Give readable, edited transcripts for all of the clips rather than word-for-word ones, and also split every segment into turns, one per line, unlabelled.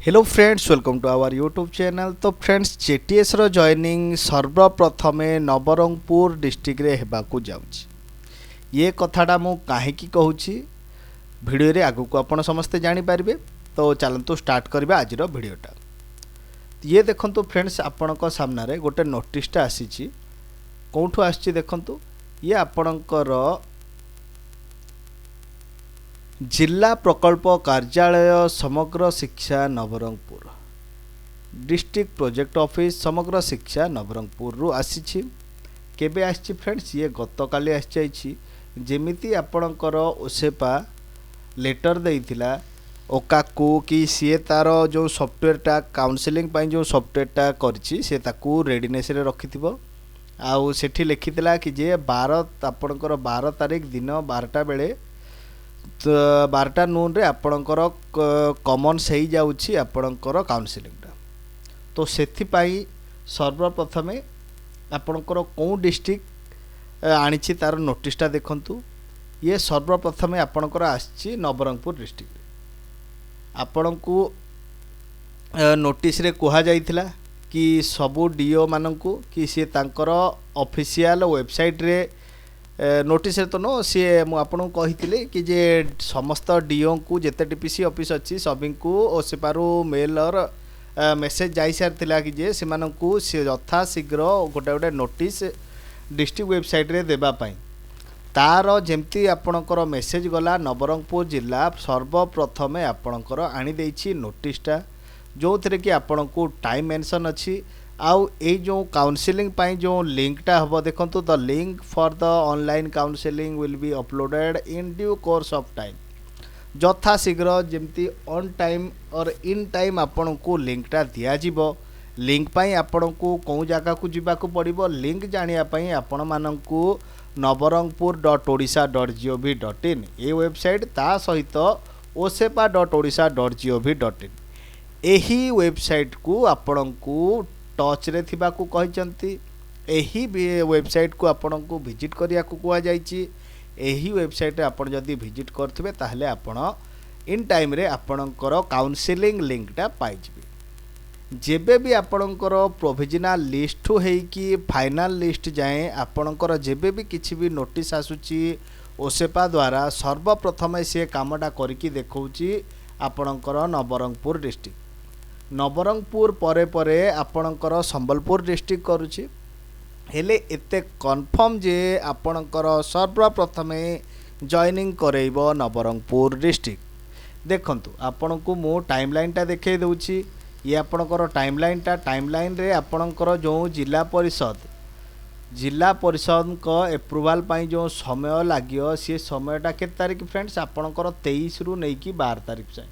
Hello friends, welcome to our YouTube channel. तो friends, JTS रो joining सर्वप्रथमे Nabarangpur district रे हेबाकू जाउछि। ये कथाटा मु काहेकि कहूछि वीडियो रे आगु को आपण समस्ते जानि पारिबे। तो चलंतु स्टार्ट करबा आज रो वीडियोटा। ये देखंतु फ्रेंड्स, आपणक सामने रे गोटे नोटिसटा आसीछि। कोठु आछि देखंतु, ये आपणकर जिला प्रकल्प कार्यालय समग्र शिक्षा नवरंगपुर डिस्ट्रिक्ट प्रोजेक्ट ऑफिस समग्र शिक्षा नवरंगपुर रु आसीछि। केबे आछि फ्रेंड्स, ये गतकाली आछि। जेमिति आपणकर ओसेपा लेटर देइथिला ओकाकू कि सी तार जो सॉफ्टवेयरटा काउंसलिंग पाई जो सॉफ्टवेयरटा करछि से ताकू रेडीनेस रे रखिथिबो। आउ सेठी लिखिथिला कि जे 12 आपणकर 12 तारिख दिन 12टा बेले 12टा नून रे आपणकर कॉमन सही जाउछि आपणकर काउंसलिंगटा। तो सेथि पाई सर्वप्रथमे आपणकर को डिस्ट्रिक्ट आनिछि तार नोटिसटा देखंतु। ये सर्वप्रथमे आपणकर आछि नवरंगपुर डिस्ट्रिक्ट। आपणकू नोटिस रे कहा जाइथिला कि सबु डीओ माननकू कि से तांकर ऑफिशियल वेबसाइट रे नोटिस तो नो सी मुझे कही कि जे समस्त डीओ को जिते डीपीसी ऑफिस अच्छी सभी को ओसेपारू मेल और मेसेज जाई सारी कि जे से यथा शीघ्र गोटे गोटे नोटिस डिस्ट्रिक्ट वेबसाइट रे देबा पाई। तार जेमती आपणकर मेसेज गला नवरंगपुर जिला सर्वप्रथमे आपणकर आनी देछि नोटिसटा, जो थे कि आपण को टाइम मेंशन अच्छी। आउ ए जो काउंसलिंग पाई जो लिंकटा हम देखंतु, the link for the online counselling will be uploaded in due course of time. यथा शीघ्र जमती ऑन टाइम और इन टाइम आपण को लिंकटा दिया जिवो। लिंक पाई आपण को कौ जगह को जीवाकू पड़िबो, लिंक जानिया पाई आपण माननकू nabarangapur.odisha.gov.in ए वेबसाइट ता सहित osepa.odisha.gov.in एही वेबसाइट को आपण को टच रे थिबा को कहिसंती। एही वेबसाइट को आपण को विजिट करिया को कुआ जाईची। एही वेबसाइट रे आपण जदी विजिट करथिबे ताहले आपण इन टाइम रे आपणकर काउंसलिंग लिंकटा पाइजिबे। जेबे भी आपणकर प्रोविजनल लिस्ट हेई कि फाइनल लिस्ट जाए आपणकर जेबे भी किछि भी नोटिस आसुची ओसेपा द्वारा सर्वप्रथमे से कामटा करिकि देखौची आपणकर नवरंगपुर डिस्ट्रिक्ट। नवरंगपुर परे परे आपणकर संबलपुर डिस्ट्रिक्ट करुछि। हेले एते कन्फर्म जे आपणकर सर्वप्रथमे जॉइनिंग करेइबो नवरंगपुर डिस्ट्रिक्ट। देखंतु आपणको मो टाइमलाइनटा देखै दउछि। ये आपणकर टाइमलाइन रे आपणकर जो जिला परिषद को एप्रूवाल पाई जो समय लागियो से समयटा के तारिख फ्रेंड्स आपणकर 23 रु नै कि 12 तारिख जाए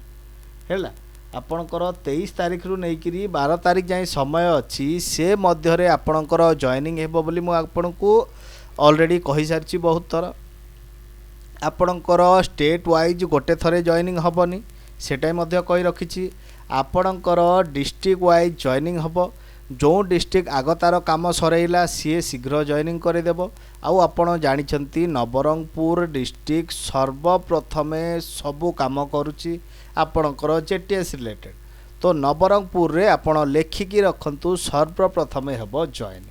हैला। आपणकर 23 तारिख रु नै कि 12 तारिख जाए समय अच्छी। से मध्य रे आपणकर जॉइनिंग हेबो बोली मु आपणको ऑलरेडी कहि सारछि बहुत थर। आपणकर स्टेट वाइज गोटे थरे जॉइनिंग हबनी सेटाई मध्य कहि रखिछि। आपणकर डिस्ट्रिक्ट वाइज जॉइनिंग हबो। जो डिस्ट्रिक्ट आग तार काम सरेइला सी शीघ्र जॉइनिंग करदेव। आउ आपण जानिछंती नवरंगपुर डिस्ट्रिक्ट सर्वप्रथमे सबु काम करुची आपणकर जेटीएस रिलेटेड। तो नवरंगपुर रे आपण लेखिकी रखंतु सर्वप्रथमे हेबो जॉइनिंग।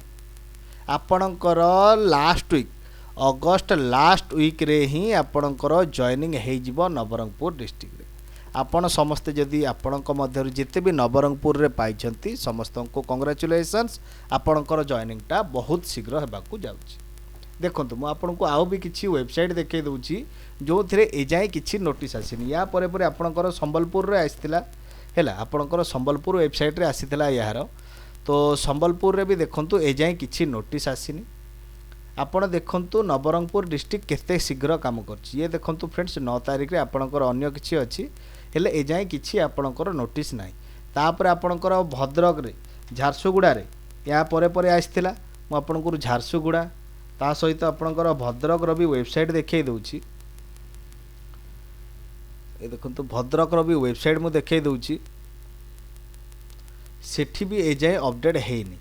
आपणकर लास्ट वीक अगस्त लास्ट वीक रे ही आपणकर जॉइनिंग हेइ जिवो नवरंगपुर डिस्ट्रिक्ट रे। आपण समस्ते जदि आपणक मध्य जिते भी नवरंगपुर रे पाइछंती समस्त को कांग्रेचुलेशंस। आपणकर जॉइनिंगटा बहुत शीघ्र हेबाकू जाउची। देखंतु मु आपनको आउ भी किछि वेबसाइट देखै दउची जो थरे ए जाय किछि नोटिस आसिनी। या परे परे आपणकर संबलपुर रे आसितिला हैला। आपणकर संबलपुर वेबसाइट रे आसितिला यार। तो संबलपुर रे भी देखंतु ए जाय किछि नोटिस आसिनी। आपण देखंतु नवरंगपुर डिस्ट्रिक्ट केते शीघ्र काम करछि। ये देखंतु फ्रेंड्स 9 तारिख रे आपणकर अन्य किछि अछि हेले ए जाय किछि आपणकर नोटिस नाही। तापर आपणकर भद्रक रे झारसुगुड़ा रे या परे परे आसितिला। मु आपणकर झारसुगुड़ा ता सहित आपणकर भद्रक रो भी वेबसाइट देखै दउछि। ए देखंतु भद्रक रो भी वेबसाइट मु देखै दउछि। सेठी भी ए जाय अपडेट हेइनी।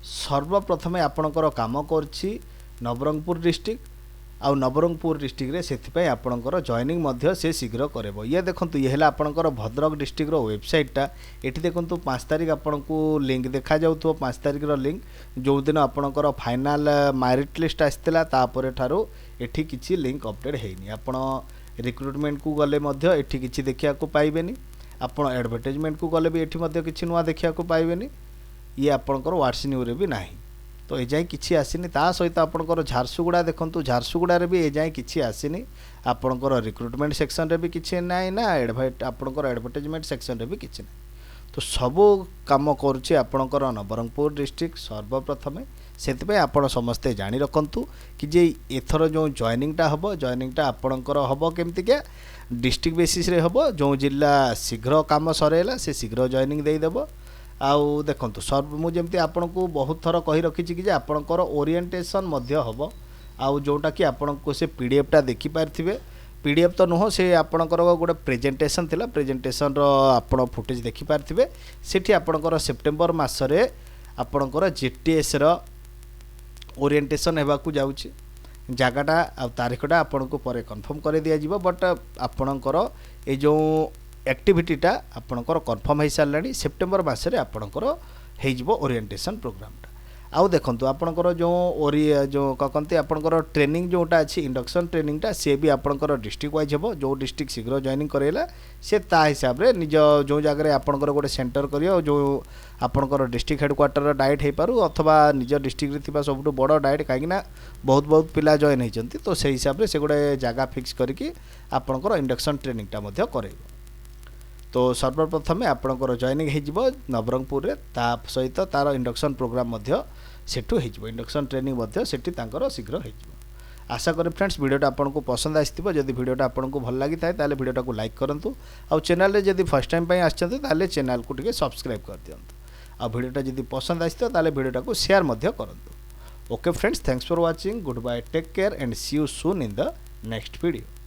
सर्वप्रथमे आपणकर काम करछि नवरंगपुर डिस्ट्रिक्ट। आउ नवरंगपुर डिस्ट्रिक्ट रे सेथिपाई आपणकर जॉइनिंग मध्य से शीघ्र करेबो। ये देखंतु ये हला आपणकर भद्रक डिस्ट्रिक्ट रो वेबसाइट टा। एठी देखंतु 5 तारिख आपणकू लिंक देखा जाउथो। 5 तारिख रो लिंक जो दिन आपणकर फाइनल मेरिट लिस्ट आस्तिला तापरे ठारो एठी किछि लिंक अपडेट हेइनी। आपण रिक्रुटमेंट को गले मध्य एठी किछि देखिया को पाइबेनी। आपण एडवर्टाइजमेंट को गले भी एठी मध्य किछि नुवा देखिया को पाइबेनी। ये आपणकर व्हाट्स न्यू रे भी नाही। तो ए जाए किछि आसीनी। ता सहित आपणकर झारसुगुड़ा देखंतु झारसुगुड़ा रे भी ए जाए किछि आसीनी। आपणकर रिक्रुटमेंट सेक्शन रे भी किछि नाही ना आपणकर एडवर्टाइजमेंट सेक्शन रे भी किछि नाही। तो सब काम करूछि आपणकर नवरंगपुर डिस्ट्रिक्ट सर्वप्रथमे। सेतिपय आपण समस्ते जानि रखंतु कि जे एथर जो जॉइनिंगटा हबो जॉइनिंगटा आपणकर हबो केमति के डिस्ट्रिक्ट बेसिस रे हबो। जो जिल्ला शीघ्र काम सरेला से शीघ्र जॉइनिंग देई देबो। आउ देखंतु सर्व मु जेमति आपनको बहुत थर कहि रखिछि कि जे आपणकर ओरिएंटेशन मध्य हबो। आउ जोटा कि आपनको से पीडीएफ टा देखि पारथिबे। पीडीएफ तो नुह से आपणकर गोटे प्रेजेंटेशन थिला। प्रेजेंटेशन रो आपण फुटेज देखि पारथिबे। सेठी आपणकर सेप्टेम्बर मासरे आपणकर जीटीएस रो ओरिएंटेशन हेबाकू जाउछि। जगाटा आ तारीखटा आपनको परे कन्फर्म करे दिया जिवो। बट आपणकर ए जो एक्टिविटीटा आपणकर कन्फर्म हो सारानी। सेप्टेम्बर मासरे आपणकर हो ओरिएंटेशन प्रोग्रामटा। आउ देखंतु आपणकर जो जो कहते आपणकर ट्रेनिंग जोटा अच्छी इंडक्शन ट्रेनिंगटा सी भी आपणकर डिस्ट्रिक्ट वाइज हेबो। जो डिस्ट्रिक्ट शीघ्र जॉइनिंग करेला से ता हिसाब रे निज जो जगह आपणकर गोटे सेंटर करियो। जो आपणकर डिस्ट्रिक्ट हेडक्वार्टर डाइट हो पारु अथवा निज डिस्ट्रिक्ट रे थिबा सबटु बड़ डाइट कहीं बहुत पिला जॉइन होइचंती। तो से हिसाब रे से गोटे जगह फिक्स करके आपणकर इंडक्शन ट्रेनिंगटा मध्य करेइबो। तो सर्वप्रथमे आपणकर जॉइनिंग हो नवरंगपुर रे। ता सहित तार इंडक्शन प्रोग्राम मध्य सेठू हो इंडक्शन ट्रेनिंग मध्य सेठी तांकर शीघ्र हो। आशा करी फ्रेंड्स वीडियोटा आपको पसंद आसिथिबो। जदि वीडियोटा आपको भल लगी थाए ताले वीडियोटा को लाइक करंतु। आउ चैनल रे जदि फर्स्ट टाइम पई आछंते ताले चैनल को टिके सब्सक्राइब कर दियंतु। आ वीडियोटा जदि पसंद आसितो ताले वीडियोटा को शेयर मध्य करंतु। Okay friends, thanks for watching. Good bye, take care and see you soon in the next video.